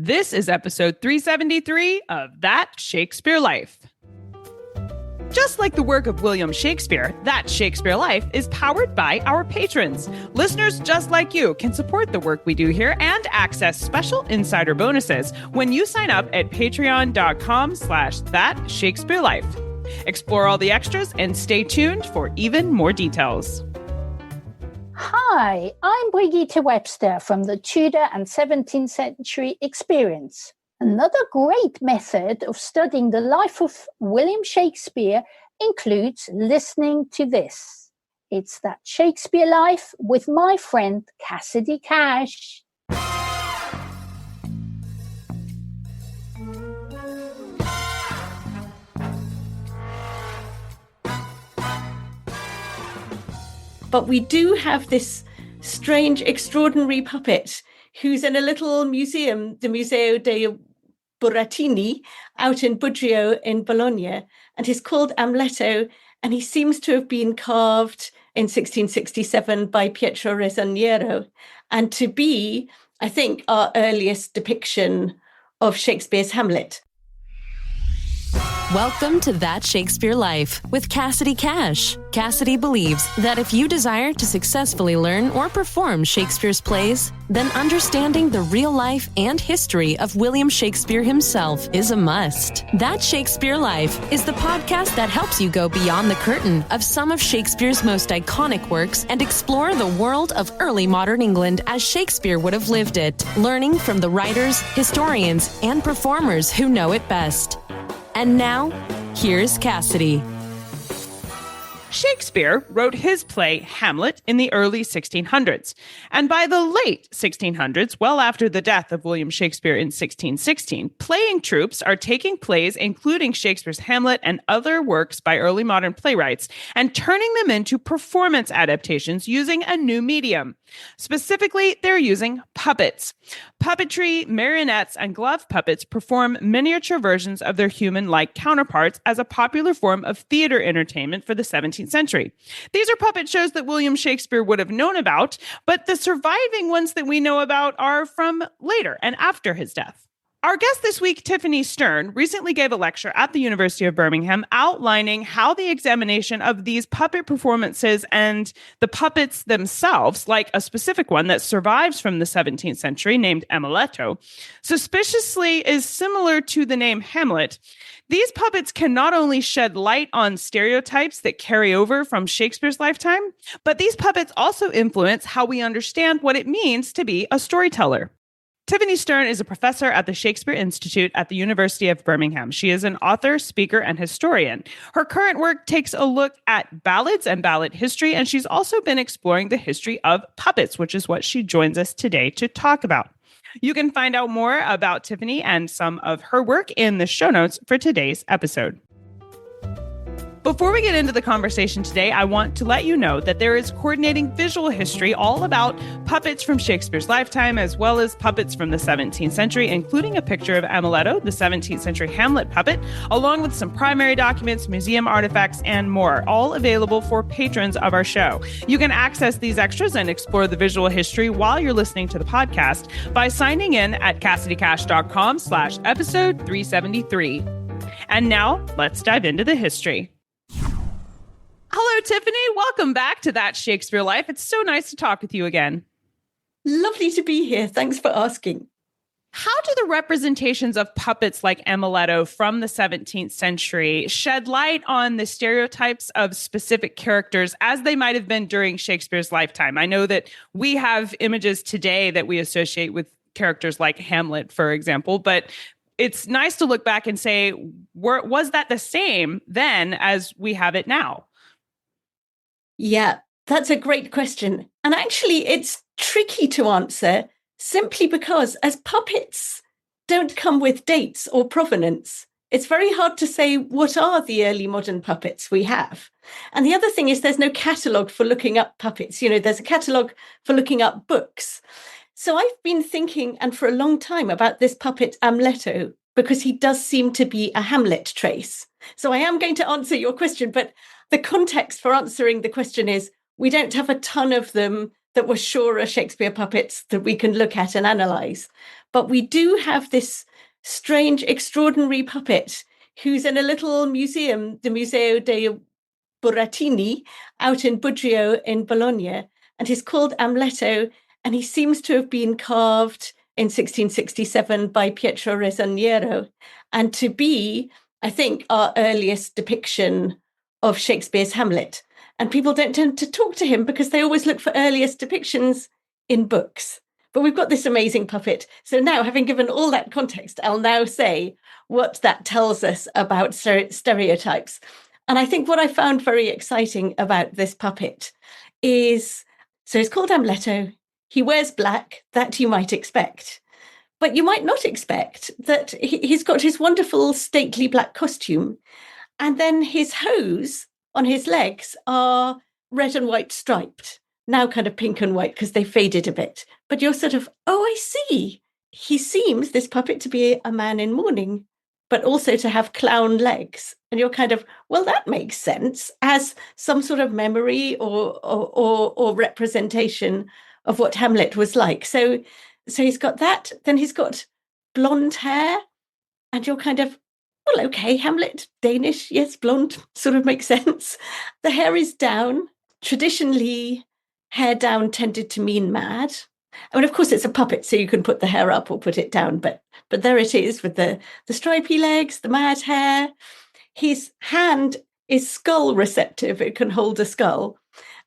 This is episode 373 of That Shakespeare Life. Just like the work of William Shakespeare, That Shakespeare Life is powered by our patrons. Listeners just like you can support the work we do here and access special insider bonuses when you sign up at patreon.com/thatshakespearelife. Explore all the extras and stay tuned for even more details. Hi, I'm Brigitte Webster from the Tudor and 17th Century Experience. Another great method of studying the life of William Shakespeare includes listening to this. It's That Shakespeare Life with my friend Cassidy Cash. But we do have this strange, extraordinary puppet who's in a little museum, the Museo dei Burattini, out in Budrio in Bologna, and he's called Amleto, and he seems to have been carved in 1667 by Pietro Rosaniero, and to be, I think, our earliest depiction of Shakespeare's Hamlet. Welcome to That Shakespeare Life with Cassidy Cash. Cassidy believes that if you desire to successfully learn or perform Shakespeare's plays, then understanding the real life and history of William Shakespeare himself is a must. That Shakespeare Life is the podcast that helps you go beyond the curtain of some of Shakespeare's most iconic works and explore the world of early modern England as Shakespeare would have lived it, learning from the writers, historians, and performers who know it best. And now, here's Cassidy. Shakespeare wrote his play Hamlet in the early 1600s, and by the late 1600s, well after the death of William Shakespeare in 1616, playing troupes are taking plays including Shakespeare's Hamlet and other works by early modern playwrights and turning them into performance adaptations using a new medium. Specifically, they're using puppets. Puppetry, marionettes, and glove puppets perform miniature versions of their human-like counterparts as a popular form of theater entertainment for the 17th century. These are puppet shows that William Shakespeare would have known about, but the surviving ones that we know about are from later and after his death. Our guest this week, Tiffany Stern, recently gave a lecture at the University of Birmingham outlining how the examination of these puppet performances and the puppets themselves, like a specific one that survives from the 17th century named Amleto, suspiciously is similar to the name Hamlet. These puppets can not only shed light on stereotypes that carry over from Shakespeare's lifetime, but these puppets also influence how we understand what it means to be a storyteller. Tiffany Stern is a professor at the Shakespeare Institute at the University of Birmingham. She is an author, speaker, and historian. Her current work takes a look at ballads and ballad history, and she's also been exploring the history of puppets, which is what she joins us today to talk about. You can find out more about Tiffany and some of her work in the show notes for today's episode. Before we get into the conversation today, I want to let you know that there is coordinating visual history all about puppets from Shakespeare's lifetime, as well as puppets from the 17th century, including a picture of Amleto, the 17th century Hamlet puppet, along with some primary documents, museum artifacts, and more, all available for patrons of our show. You can access these extras and explore the visual history while you're listening to the podcast by signing in at CassidyCash.com/episode 373. And now let's dive into the history. Hello, Tiffany. Welcome back to That Shakespeare Life. It's so nice to talk with you again. Lovely to be here. Thanks for asking. How do the representations of puppets like Amleto from the 17th century shed light on the stereotypes of specific characters as they might have been during Shakespeare's lifetime? I know that we have images today that we associate with characters like Hamlet, for example, but it's nice to look back and say, was that the same then as we have it now? Yeah, that's a great question. And actually, it's tricky to answer simply because as puppets don't come with dates or provenance, it's very hard to say what are the early modern puppets we have. And the other thing is there's no catalogue for looking up puppets. You know, there's a catalogue for looking up books. So I've been thinking, and for a long time, about this puppet Amleto, because he does seem to be a Hamlet trace. So I am going to answer your question, but the context for answering the question is we don't have a ton of them that were sure are Shakespeare puppets that we can look at and analyse. But we do have this strange, extraordinary puppet who's in a little museum, the Museo dei Burattini, out in Budrio in Bologna. And he's called Amleto, and he seems to have been carved in 1667 by Pietro Rosaniero, and to be, I think, our earliest depiction of Shakespeare's Hamlet. And people don't tend to talk to him because they always look for earliest depictions in books. But we've got this amazing puppet. So now, having given all that context, I'll now say what that tells us about stereotypes. And I think what I found very exciting about this puppet is, so he's called Amleto. He wears black, that you might expect. But you might not expect that he's got his wonderful stately black costume. And then his hose on his legs are red and white striped, now kind of pink and white because they faded a bit. But you're sort of, oh, I see. He seems, this puppet, to be a man in mourning, but also to have clown legs. And you're kind of, well, that makes sense as some sort of memory or representation of what Hamlet was like. So he's got that. Then he's got blonde hair. And you're kind of, well, okay, Hamlet, Danish, yes, blonde, sort of makes sense. The hair is down. Traditionally, hair down tended to mean mad. I mean, of course, it's a puppet, so you can put the hair up or put it down. But there it is with the stripy legs, the mad hair. His hand is skull receptive. It can hold a skull.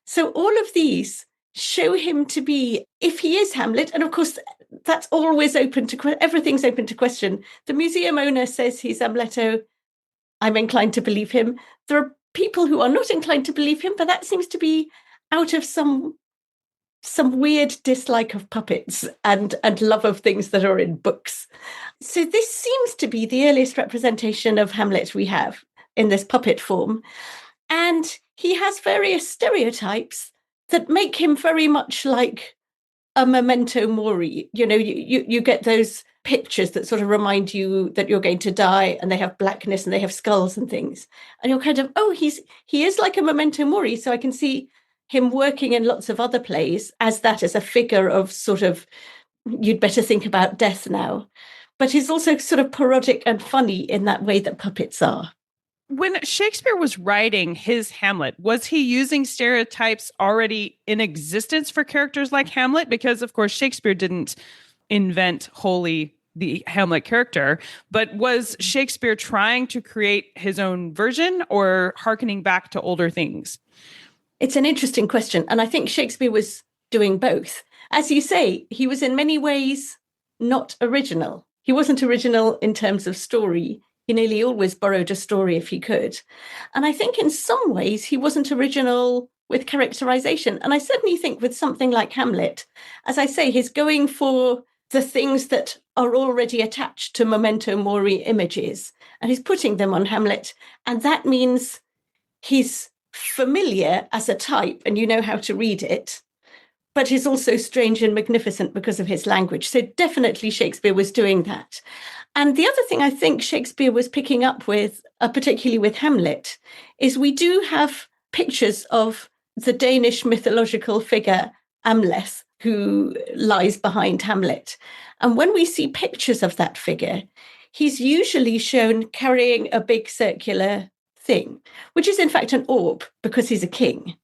So all of these show him to be, if he is Hamlet, and of course, that's always open to, everything's open to question. The museum owner says he's Amleto. I'm inclined to believe him. There are people who are not inclined to believe him, but that seems to be out of some weird dislike of puppets and love of things that are in books. So this seems to be the earliest representation of Hamlet we have in this puppet form. And he has various stereotypes that make him very much like a memento mori. You know, you get those pictures that sort of remind you that you're going to die, and they have blackness and they have skulls and things. And you're kind of, oh, he is like a memento mori. So I can see him working in lots of other plays as a figure of sort of, you'd better think about death now. But he's also sort of parodic and funny in that way that puppets are. When Shakespeare was writing his Hamlet, was he using stereotypes already in existence for characters like Hamlet? Because, of course, Shakespeare didn't invent wholly the Hamlet character, but was Shakespeare trying to create his own version or hearkening back to older things? It's an interesting question. And I think Shakespeare was doing both. As you say, he was in many ways not original. He wasn't original in terms of story. He nearly always borrowed a story if he could. And I think in some ways he wasn't original with characterization. And I certainly think with something like Hamlet, as I say, he's going for the things that are already attached to memento mori images, and he's putting them on Hamlet. And that means he's familiar as a type and you know how to read it, but he's also strange and magnificent because of his language. So definitely Shakespeare was doing that. And the other thing I think Shakespeare was picking up with, particularly with Hamlet, is we do have pictures of the Danish mythological figure Amleto, who lies behind Hamlet. And when we see pictures of that figure, he's usually shown carrying a big circular thing, which is in fact an orb because he's a king.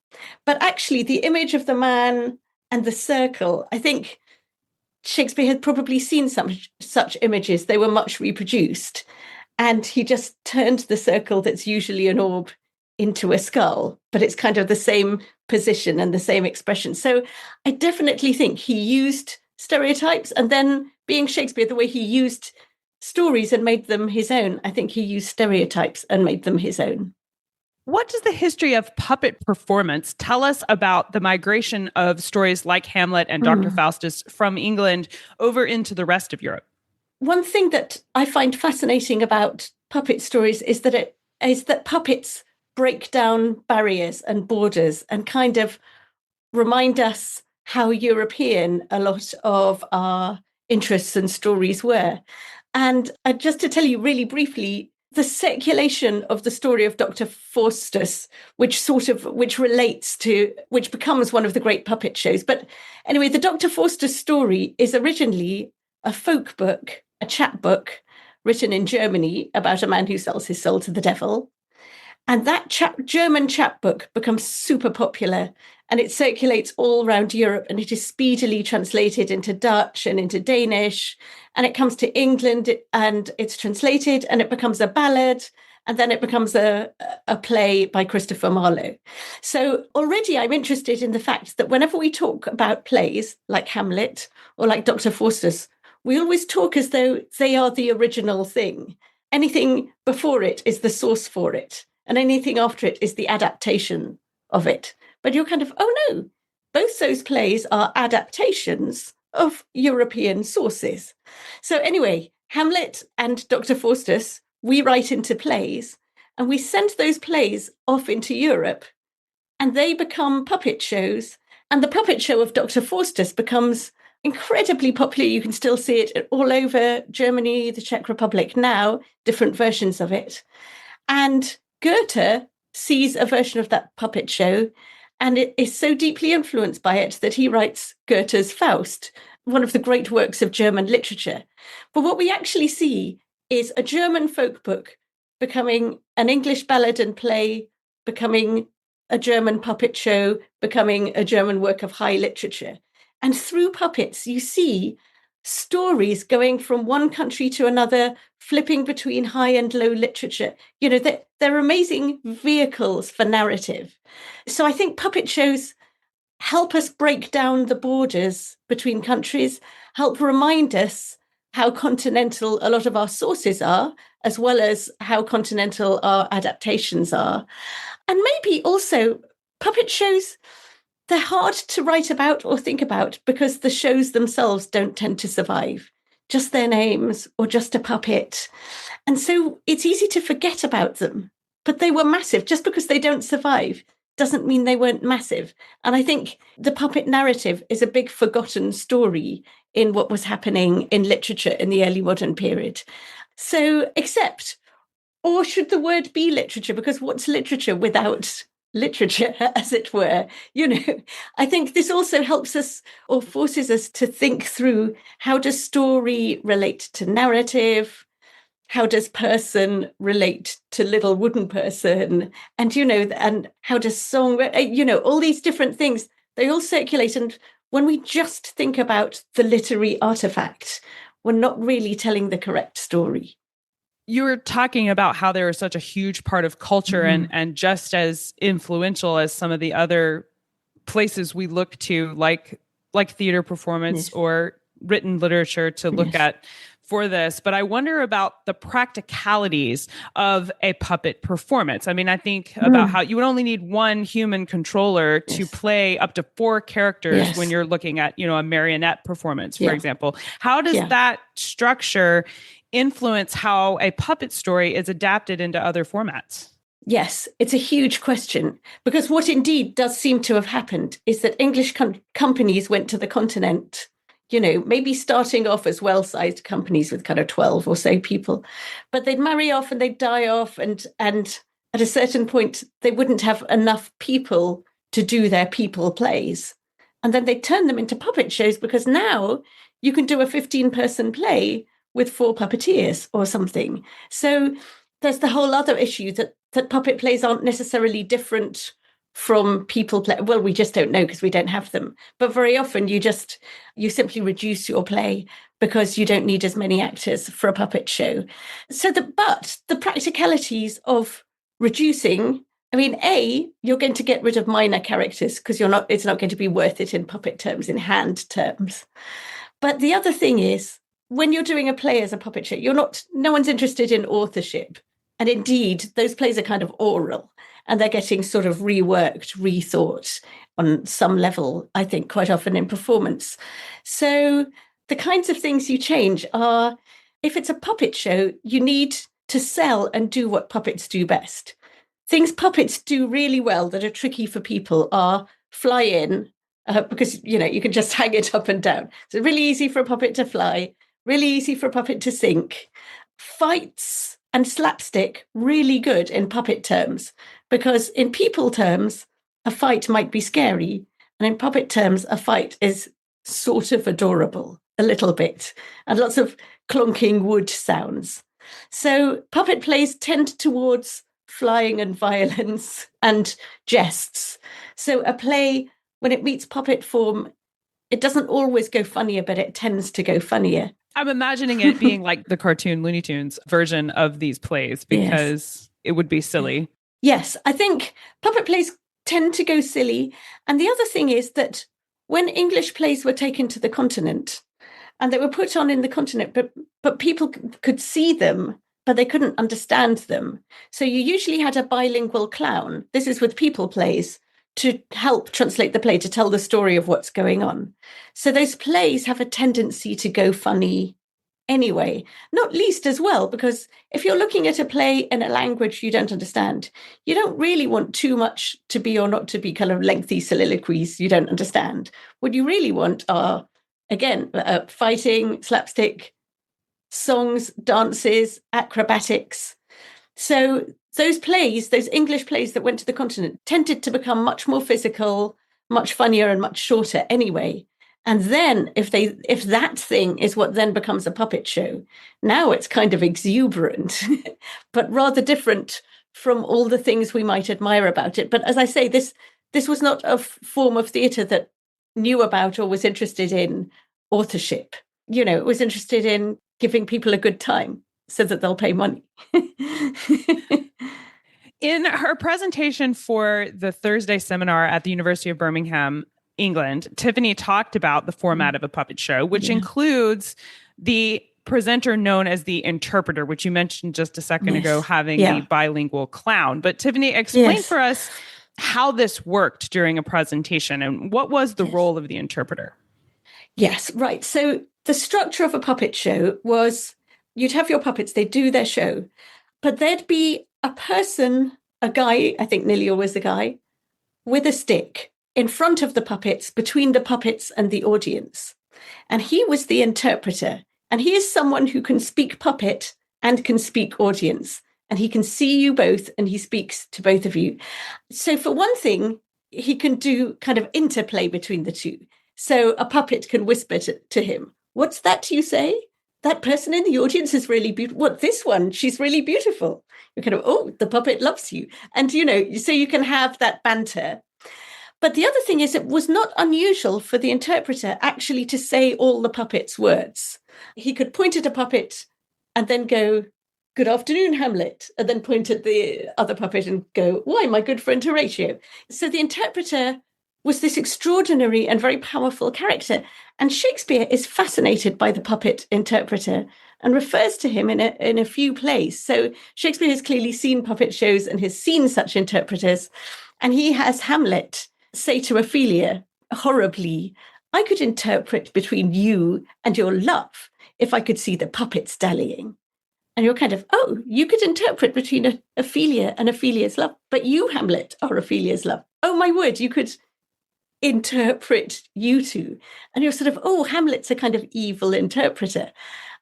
But actually the image of the man and the circle, I think Shakespeare had probably seen some such images. They were much reproduced. And he just turned the circle that's usually an orb into a skull, but it's kind of the same position and the same expression. So I definitely think he used stereotypes, and then being Shakespeare, the way he used stories and made them his own, I think he used stereotypes and made them his own. What does the history of puppet performance tell us about the migration of stories like Hamlet and Dr. Faustus from England over into the rest of Europe? One thing that I find fascinating about puppet stories is that puppets break down barriers and borders and kind of remind us how European a lot of our interests and stories were. And just to tell you really briefly, the circulation of the story of Dr. Faustus, which becomes one of the great puppet shows. But anyway, the Dr. Faustus story is originally a folk book, a chapbook written in Germany about a man who sells his soul to the devil. And that German chapbook becomes super popular, and it circulates all around Europe, and it is speedily translated into Dutch and into Danish, and it comes to England and it's translated and it becomes a ballad, and then it becomes a play by Christopher Marlowe. So already I'm interested in the fact that whenever we talk about plays like Hamlet or like Dr. Faustus, we always talk as though they are the original thing. Anything before it is the source for it, and anything after it is the adaptation of it. But you're kind of, oh no, both those plays are adaptations of European sources. So anyway, Hamlet and Dr. Faustus, we write into plays, and we send those plays off into Europe, and they become puppet shows. And the puppet show of Dr. Faustus becomes incredibly popular. You can still see it all over Germany, the Czech Republic now, different versions of it. And Goethe sees a version of that puppet show, and it is so deeply influenced by it that he writes Goethe's Faust, one of the great works of German literature. But what we actually see is a German folk book becoming an English ballad and play, becoming a German puppet show, becoming a German work of high literature. And through puppets, you see stories going from one country to another, flipping between high and low literature. You know, they're amazing vehicles for narrative. So I think puppet shows help us break down the borders between countries, help remind us how continental a lot of our sources are, as well as how continental our adaptations are. And maybe also puppet shows, they're hard to write about or think about because the shows themselves don't tend to survive, just their names or just a puppet. And so it's easy to forget about them, but they were massive. Just because they don't survive doesn't mean they weren't massive. And I think the puppet narrative is a big forgotten story in what was happening in literature in the early modern period. So, except, or should the word be literature? Because what's literature without literature, as it were? You know, I think this also helps us or forces us to think through, how does story relate to narrative? How does person relate to little wooden person? And, you know, and how does song, you know, all these different things, they all circulate. And when we just think about the literary artifact, we're not really telling the correct story. You were talking about how they were such a huge part of culture and just as influential as some of the other places we look to, like theater performance or written literature to look at for this. But I wonder about the practicalities of a puppet performance. I mean, I think about how you would only need one human controller to play up to 4 characters when you're looking at, you know, a marionette performance, for example. How does that structure influence how a puppet story is adapted into other formats? Yes, it's a huge question, because what indeed does seem to have happened is that English companies went to the continent, you know, maybe starting off as well-sized companies with kind of 12 or so people, but they'd marry off and they'd die off. And at a certain point, they wouldn't have enough people to do their people plays. And then they'd turn them into puppet shows, because now you can do a 15-person play with 4 puppeteers or something. So there's the whole other issue that puppet plays aren't necessarily different from people play. Well, we just don't know because we don't have them. But very often you simply reduce your play because you don't need as many actors for a puppet show. But the practicalities of reducing, I mean, you're going to get rid of minor characters because it's not going to be worth it in puppet terms, in hand terms. But the other thing is, when you're doing a play as a puppet show, no one's interested in authorship. And indeed, those plays are kind of oral, and they're getting sort of reworked, rethought on some level, I think, quite often in performance. So the kinds of things you change are, if it's a puppet show, you need to sell and do what puppets do best. Things puppets do really well that are tricky for people are fly in, because, you know, you can just hang it up and down. So it's really easy for a puppet to fly, really easy for a puppet to sink. Fights and slapstick, really good in puppet terms, because in people terms, a fight might be scary. And in puppet terms, a fight is sort of adorable, a little bit, and lots of clonking wood sounds. So puppet plays tend towards flying and violence and jests. So a play, when it meets puppet form, it doesn't always go funnier, but it tends to go funnier. I'm imagining it being like the cartoon Looney Tunes version of these plays, because it would be silly. Yes, I think puppet plays tend to go silly. And the other thing is that when English plays were taken to the continent, and they were put on in the continent, but people could see them, but they couldn't understand them. So you usually had a bilingual clown. This is with people plays, to help translate the play, to tell the story of what's going on. So those plays have a tendency to go funny anyway, not least as well, because if you're looking at a play in a language you don't understand, you don't really want too much to be or not to be kind of lengthy soliloquies you don't understand. What you really want are, again, fighting, slapstick, songs, dances, acrobatics. So those plays, those English plays that went to the continent, tended to become much more physical, much funnier and much shorter anyway. And then if that thing is what then becomes a puppet show, now it's kind of exuberant, but rather different from all the things we might admire about it. But as I say, this was not a form of theatre that knew about or was interested in authorship. It was interested in giving people a good time so that they'll pay money. In her presentation for the Thursday seminar at the University of Birmingham, England, Tiffany talked about the format of a puppet show, which includes the presenter known as the interpreter, which you mentioned just a second ago, having the bilingual clown. But Tiffany, explain for us how this worked during a presentation and what was the role of the interpreter? Yes, right. So the structure of a puppet show was you'd have your puppets, they'd do their show, but there'd be a person, a guy, I think nearly always a guy, with a stick in front of the puppets, between the puppets and the audience. And he was the interpreter. And he is someone who can speak puppet and can speak audience. And he can see you both and he speaks to both of you. So for one thing, he can do kind of interplay between the two. So a puppet can whisper to him, "What's that you say? That person in the audience is really beautiful. What, this one? She's really beautiful." You're kind of, oh, the puppet loves you. And, so you can have that banter. But the other thing is, it was not unusual for the interpreter actually to say all the puppet's words. He could point at a puppet and then go, "Good afternoon, Hamlet," and then point at the other puppet and go, "Why, my good friend Horatio." So the interpreter was this extraordinary and very powerful character. And Shakespeare is fascinated by the puppet interpreter and refers to him in a few plays. So Shakespeare has clearly seen puppet shows and has seen such interpreters. And he has Hamlet say to Ophelia, horribly, "I could interpret between you and your love if I could see the puppets dallying." And you're kind of, oh, you could interpret between Ophelia and Ophelia's love, but you, Hamlet, are Ophelia's love. Oh, my word, you could interpret you two. And you're sort of, oh, Hamlet's a kind of evil interpreter.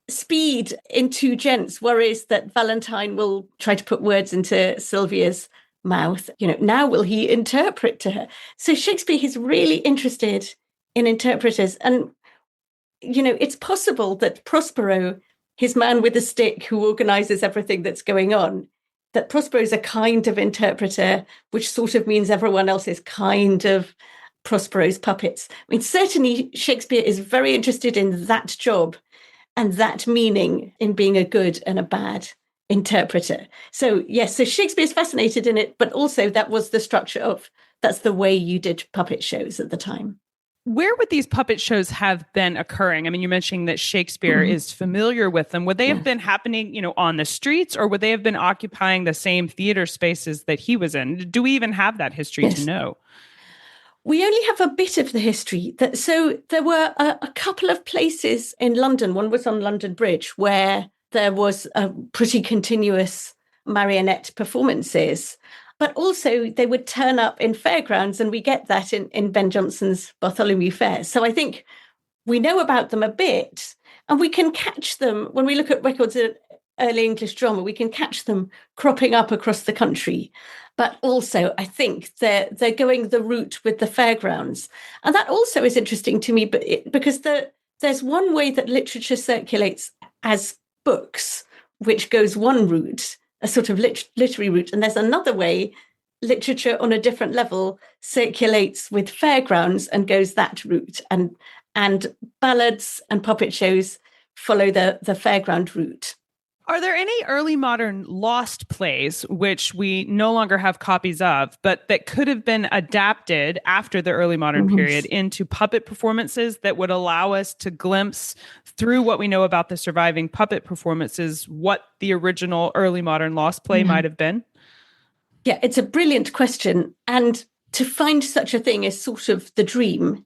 Speed in Two Gents worries that Valentine will try to put words into Sylvia's mouth. Now will he interpret to her? So Shakespeare is really interested in interpreters. And, it's possible that Prospero, his man with a stick who organizes everything that's going on, that Prospero is a kind of interpreter, which sort of means everyone else is kind of Prospero's puppets. I mean, certainly Shakespeare is very interested in that job and that meaning in being a good and a bad interpreter. So yes, so Shakespeare's fascinated in it, but also that was the structure of, that's the way you did puppet shows at the time. Where would these puppet shows have been occurring? I mean, you're mentioning that Shakespeare is familiar with them. Would they have been happening, on the streets, or would they have been occupying the same theater spaces that he was in? Do we even have that history to know? We only have a bit of the history. So there were a couple of places in London. One was on London Bridge, where there was a pretty continuous marionette performances. But also they would turn up in fairgrounds, and we get that in Ben Jonson's Bartholomew Fair. So I think we know about them a bit, and we can catch them when we look at records early English drama, we can catch them cropping up across the country. But also, I think they're going the route with the fairgrounds. And that also is interesting to me, because there's one way that literature circulates as books, which goes one route, a sort of literary route. And there's another way literature on a different level circulates with fairgrounds and goes that route. And ballads and puppet shows follow the fairground route. Are there any early modern lost plays which we no longer have copies of, but that could have been adapted after the early modern period into puppet performances that would allow us to glimpse through what we know about the surviving puppet performances, what the original early modern lost play might have been? Yeah, it's a brilliant question. And to find such a thing is sort of the dream,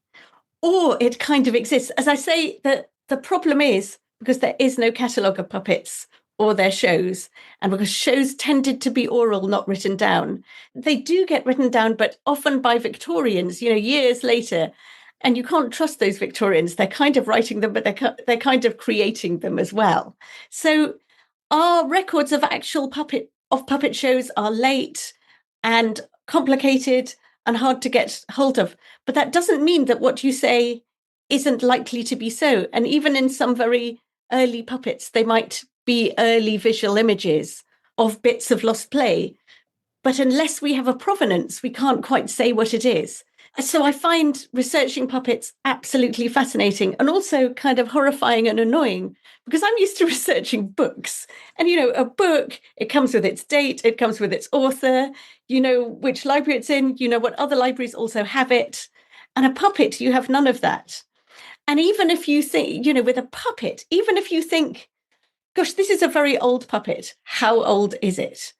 or it kind of exists. As I say, the problem is because there is no catalogue of puppets or their shows, and because shows tended to be oral, not written down. They do get written down, but often by Victorians, years later. And you can't trust those Victorians. They're kind of writing them, but they're kind of creating them as well. So our records of actual puppet shows are late and complicated and hard to get hold of. But that doesn't mean that what you say isn't likely to be so. And even in some very early puppets, they might be early visual images of bits of lost play. But unless we have a provenance, we can't quite say what it is. So I find researching puppets absolutely fascinating and also kind of horrifying and annoying, because I'm used to researching books. And, a book, it comes with its date, it comes with its author, you know which library it's in, you know what other libraries also have it. And a puppet, you have none of that. And even if you think, with a puppet, even if you think, gosh, this is a very old puppet, how old is it?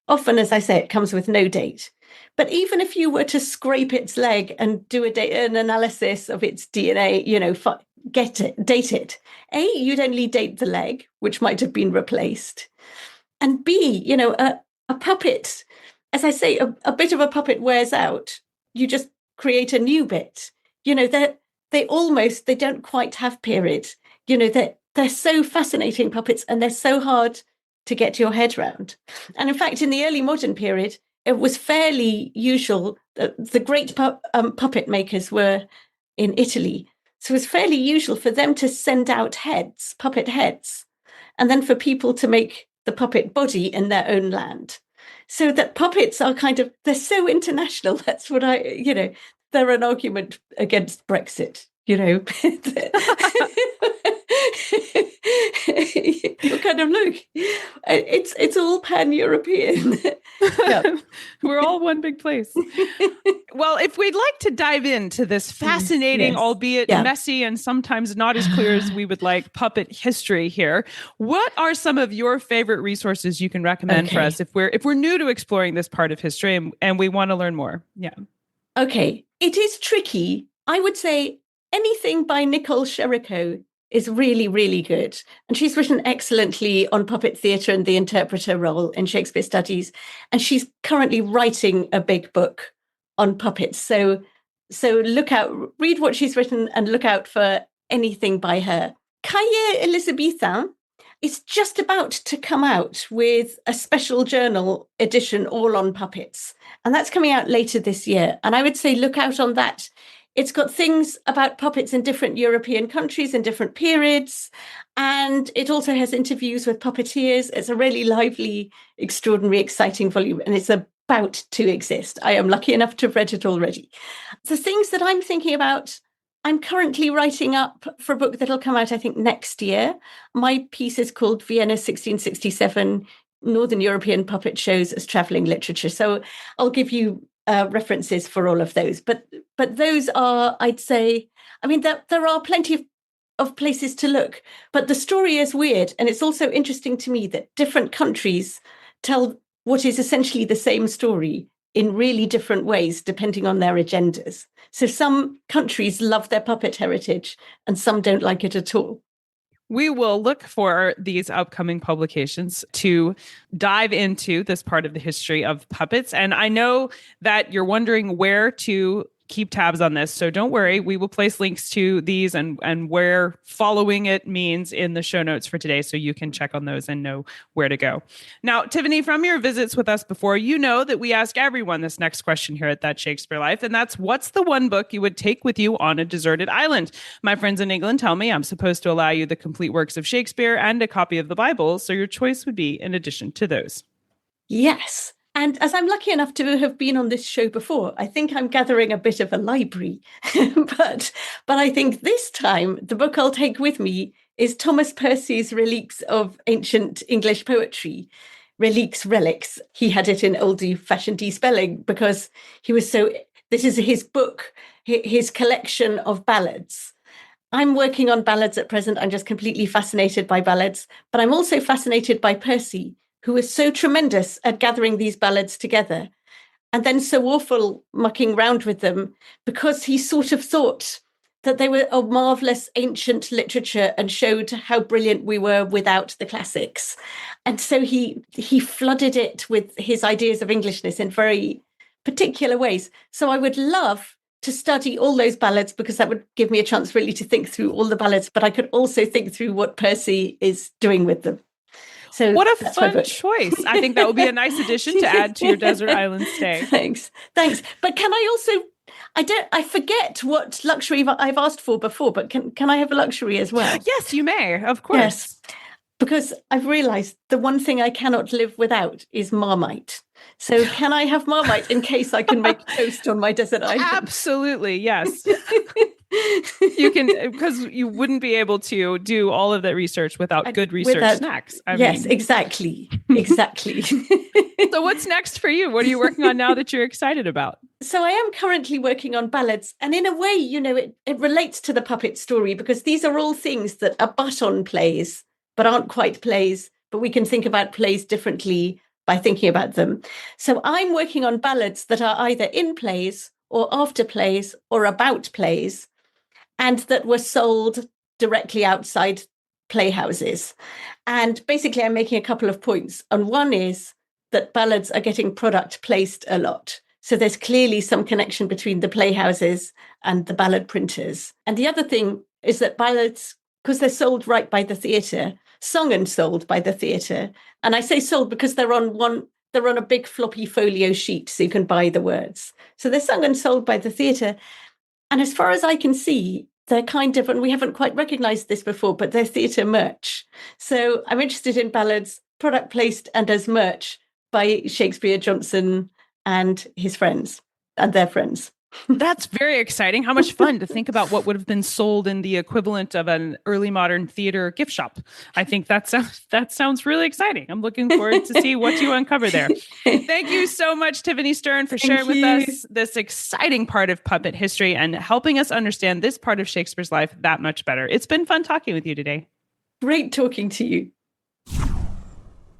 Often, as I say, it comes with no date. But even if you were to scrape its leg and do an analysis of its DNA, date it. A, you'd only date the leg, which might have been replaced. And B, a puppet, as I say, a bit of a puppet wears out. You just create a new bit. They don't quite have period. They're so fascinating, puppets, and they're so hard to get your head round. And in fact, in the early modern period, it was fairly usual that the great puppet makers were in Italy. So it was fairly usual for them to send out puppet heads, and then for people to make the puppet body in their own land. So that puppets are they're so international. That's what they're an argument against Brexit, You kind of look, it's all pan-European. We're all one big place. Well, if we'd like to dive into this fascinating, albeit messy and sometimes not as clear as we would like, puppet history here, what are some of your favorite resources you can recommend for us if we're new to exploring this part of history and we want to learn more? Yeah. Okay. It is tricky. I would say anything by Nicole Sherrico is really, really good. And she's written excellently on puppet theatre and the interpreter role in Shakespeare studies. And she's currently writing a big book on puppets. So look out, read what she's written and look out for anything by her. Cahiers Elizabethan is just about to come out with a special journal edition all on puppets. And that's coming out later this year. And I would say look out on that. It's got things about puppets in different European countries in different periods. And it also has interviews with puppeteers. It's a really lively, extraordinary, exciting volume. And it's about to exist. I am lucky enough to have read it already. The things that I'm thinking about, I'm currently writing up for a book that'll come out, I think, next year. My piece is called Vienna 1667, Northern European Puppet Shows as Travelling Literature. So I'll give you references for all of those. But those are, I'd say, there are plenty of places to look. But the story is weird. And it's also interesting to me that different countries tell what is essentially the same story in really different ways, depending on their agendas. So some countries love their puppet heritage and some don't like it at all. We will look for these upcoming publications to dive into this part of the history of puppets. And I know that you're wondering where to keep tabs on this. So don't worry. We will place links to these and where following it means in the show notes for today, so you can check on those and know where to go. Now, Tiffany, from your visits with us before, you know that we ask everyone this next question here at That Shakespeare Life, and that's, what's the one book you would take with you on a deserted island? My friends in England tell me I'm supposed to allow you the complete works of Shakespeare and a copy of the Bible, so your choice would be in addition to those. Yes. And as I'm lucky enough to have been on this show before, I think I'm gathering a bit of a library. but I think this time the book I'll take with me is Thomas Percy's Reliques of Ancient English Poetry. Relics. He had it in old-fashioned spelling because this is his book, his collection of ballads. I'm working on ballads at present. I'm just completely fascinated by ballads, but I'm also fascinated by Percy, who was so tremendous at gathering these ballads together and then so awful mucking round with them, because he sort of thought that they were a marvelous ancient literature and showed how brilliant we were without the classics. And so he flooded it with his ideas of Englishness in very particular ways. So I would love to study all those ballads, because that would give me a chance really to think through all the ballads, but I could also think through what Percy is doing with them. So what a fun choice. I think that would be a nice addition to add to your desert island stay. Thanks. But can I also, I forget what luxury I've asked for before, but can I have a luxury as well? Yes, you may, of course. Yes, because I've realized the one thing I cannot live without is Marmite. So can I have Marmite in case I can make toast on my desert island? Absolutely, yes. You can, because you wouldn't be able to do all of that research without good research snacks. Yes, exactly. So what's next for you? What are you working on now that you're excited about? So I am currently working on ballads. And in a way, it relates to the puppet story, because these are all things that abut on plays, but aren't quite plays. But we can think about plays differently by thinking about them. So I'm working on ballads that are either in plays or after plays or about plays, and that were sold directly outside playhouses. And basically, I'm making a couple of points. And one is that ballads are getting product placed a lot. So there's clearly some connection between the playhouses and the ballad printers. And the other thing is that ballads, because they're sold right by the theatre, sung and sold by the theatre. And I say sold because they're on a big floppy folio sheet, so you can buy the words. So they're sung and sold by the theatre. And as far as I can see, they're kind of, and we haven't quite recognised this before, but they're theatre merch. So I'm interested in ballads, product placed and as merch by Shakespeare, Johnson and his friends and their friends. That's very exciting. How much fun to think about what would have been sold in the equivalent of an early modern theater gift shop. I think that sounds really exciting. I'm looking forward to see what you uncover there. Thank you so much, Tiffany Stern, for sharing with us this exciting part of puppet history and helping us understand this part of Shakespeare's life that much better. It's been fun talking with you today. Great talking to you.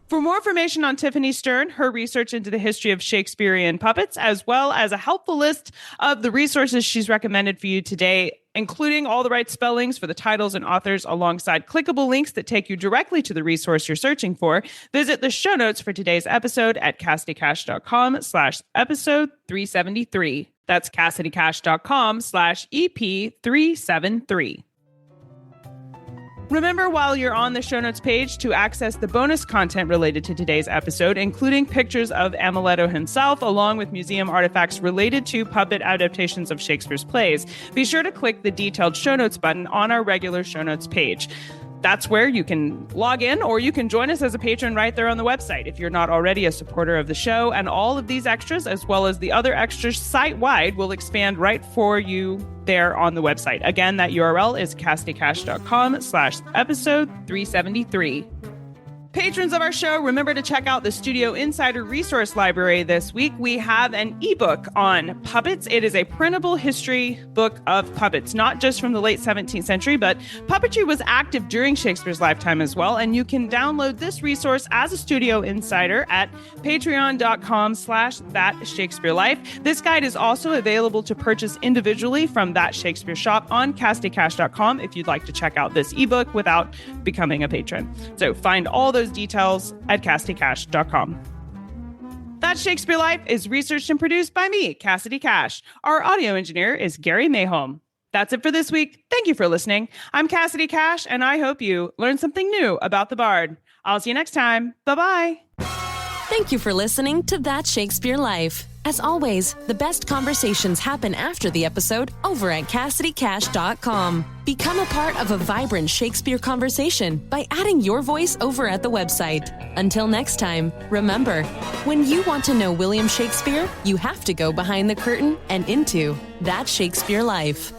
For more information on Tiffany Stern, her research into the history of Shakespearean puppets, as well as a helpful list of the resources she's recommended for you today, including all the right spellings for the titles and authors, alongside clickable links that take you directly to the resource you're searching for, visit the show notes for today's episode at CassidyCash.com/episode 373. That's CassidyCash.com/EP373. Remember, while you're on the show notes page, to access the bonus content related to today's episode, including pictures of Amleto himself, along with museum artifacts related to puppet adaptations of Shakespeare's plays. Be sure to click the detailed show notes button on our regular show notes page. That's where you can log in, or you can join us as a patron right there on the website if you're not already a supporter of the show. And all of these extras, as well as the other extras site-wide, will expand right for you there on the website. Again, that URL is CassidyCash.com/episode 373. Patrons of our show, remember to check out the Studio Insider Resource Library this week. We have an ebook on puppets. It is a printable history book of puppets, not just from the late 17th century, but puppetry was active during Shakespeare's lifetime as well. And you can download this resource as a Studio Insider at patreon.com/thatshakespearelife. This guide is also available to purchase individually from That Shakespeare Shop on CassidyCash.com if you'd like to check out this ebook without becoming a patron. So find all those details at CassidyCash.com. That Shakespeare Life is researched and produced by me, Cassidy Cash. Our audio engineer is Gary Mayholm. That's it for this week. Thank you for listening. I'm Cassidy Cash, and I hope you learned something new about the Bard. I'll see you next time. Bye-bye. Thank you for listening to That Shakespeare Life. As always, the best conversations happen after the episode over at CassidyCash.com. Become a part of a vibrant Shakespeare conversation by adding your voice over at the website. Until next time, remember, when you want to know William Shakespeare, you have to go behind the curtain and into That Shakespeare Life.